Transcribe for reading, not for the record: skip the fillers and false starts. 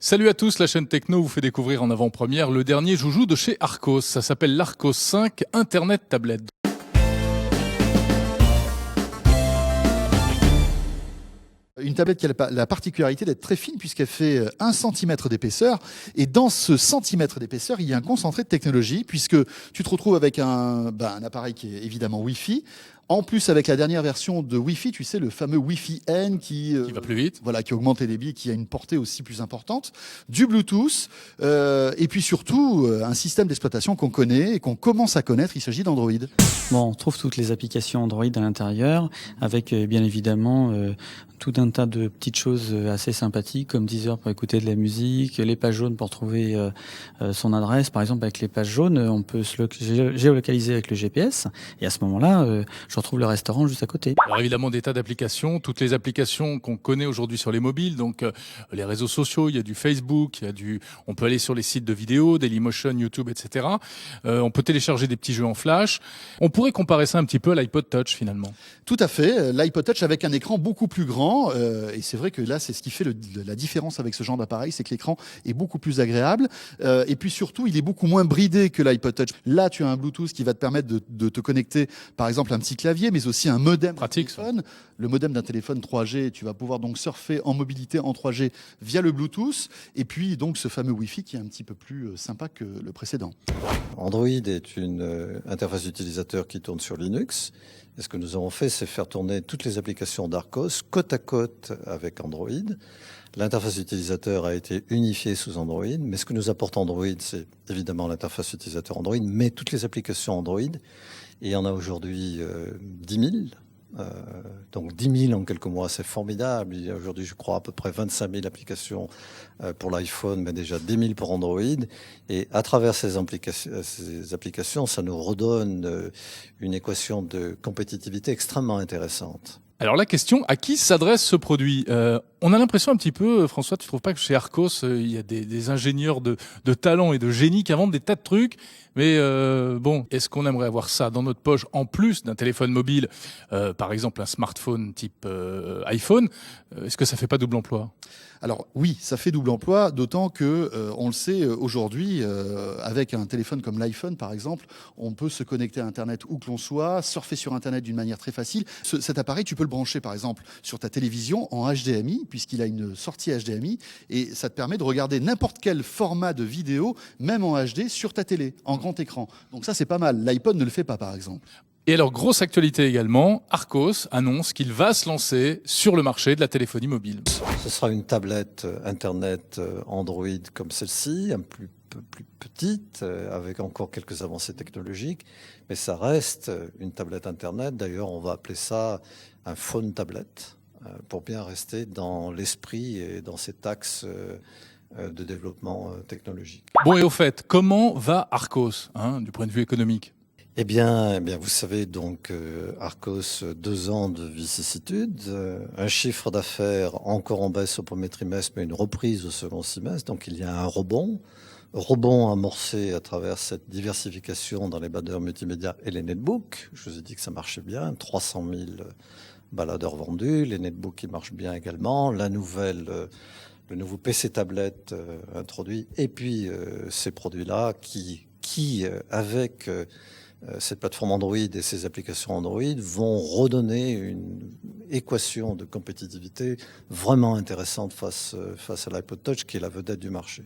Salut à tous, la chaîne Techno vous fait découvrir en avant-première le dernier joujou de chez Arcos. Ça s'appelle l'Arcos 5 Internet Tablette. Une tablette qui a la particularité d'être très fine puisqu'elle fait 1 centimètre d'épaisseur. Et dans ce centimètre d'épaisseur, il y a un concentré de technologie puisque tu te retrouves avec un appareil qui est évidemment Wi-Fi. En plus, avec la dernière version de Wi-Fi, tu sais, le fameux Wi-Fi N qui Qui va plus vite. Voilà, qui augmente les débits, qui a une portée aussi plus importante, du Bluetooth, et puis surtout un système d'exploitation qu'on connaît et qu'on commence à connaître. Il s'agit d'Android. Bon, on trouve toutes les applications Android à l'intérieur, avec bien évidemment tout un tas de petites choses assez sympathiques, comme Deezer pour écouter de la musique, les pages jaunes pour trouver son adresse. Par exemple, avec les pages jaunes, on peut se géolocaliser avec le GPS, et à ce moment-là, je retrouve le restaurant juste à côté. Alors évidemment des tas d'applications, toutes les applications qu'on connaît aujourd'hui sur les mobiles, donc les réseaux sociaux, il y a du Facebook, on peut aller sur les sites de vidéos, Dailymotion, YouTube, etc. On peut télécharger des petits jeux en flash. On pourrait comparer ça un petit peu à l'iPod Touch finalement. Tout à fait. L'iPod Touch avec un écran beaucoup plus grand. Et c'est vrai que là, c'est ce qui fait la différence avec ce genre d'appareil, c'est que l'écran est beaucoup plus agréable. Et puis surtout, il est beaucoup moins bridé que l'iPod Touch. Là, tu as un Bluetooth qui va te permettre de te connecter, par exemple, un petit clavier, mais aussi un modem. Pratique, d'un téléphone. Le modem d'un téléphone 3G, tu vas pouvoir donc surfer en mobilité en 3G via le Bluetooth. Et puis donc ce fameux Wi-Fi qui est un petit peu plus sympa que le précédent. Android est une interface utilisateur qui tourne sur Linux. Et ce que nous avons fait, c'est faire tourner toutes les applications d'Arcos côte à côte avec Android. L'interface utilisateur a été unifiée sous Android, mais ce que nous apporte Android, c'est évidemment l'interface utilisateur Android, mais toutes les applications Android. Et il y en a aujourd'hui 10 000. Donc 10 000 en quelques mois, c'est formidable. Il y a aujourd'hui, je crois, à peu près 25 000 applications pour l'iPhone, mais déjà 10 000 pour Android. Et à travers ces applications, ça nous redonne une équation de compétitivité extrêmement intéressante. Alors la question, à qui s'adresse ce produit? On a l'impression un petit peu, François, tu trouves pas que chez Arcos, il y a des ingénieurs de talent et de génie qui inventent des tas de trucs, mais bon, est-ce qu'on aimerait avoir ça dans notre poche en plus d'un téléphone mobile, par exemple un smartphone type iPhone? Est-ce que ça fait pas double emploi? Alors oui, ça fait double emploi, d'autant que on le sait aujourd'hui, avec un téléphone comme l'iPhone par exemple, on peut se connecter à Internet où que l'on soit, surfer sur Internet d'une manière très facile. Cet appareil, tu peux le brancher par exemple sur ta télévision en HDMI, puisqu'il a une sortie HDMI, et ça te permet de regarder n'importe quel format de vidéo, même en HD, sur ta télé, en grand écran. Donc ça c'est pas mal. L'iPod ne le fait pas par exemple. Et alors, grosse actualité également, Arcos annonce qu'il va se lancer sur le marché de la téléphonie mobile. Ce sera une tablette Internet Android comme celle-ci, un peu plus petite, avec encore quelques avancées technologiques, mais ça reste une tablette Internet. D'ailleurs, on va appeler ça un phone tablette, pour bien rester dans l'esprit et dans cet axe de développement technologique. Bon, et au fait, comment va Arcos, du point de vue économique? Eh bien, vous savez, donc, Arcos, 2 ans de vicissitude, un chiffre d'affaires encore en baisse au premier trimestre, mais une reprise au second semestre. Donc, il y a un rebond amorcé à travers cette diversification dans les baladeurs multimédia et les netbooks. Je vous ai dit que ça marchait bien, 300 000 baladeurs vendus, les netbooks qui marchent bien également, le nouveau PC tablette introduit, et puis ces produits-là qui avec cette plateforme Android et ces applications Android vont redonner une équation de compétitivité vraiment intéressante face à l'iPod Touch qui est la vedette du marché.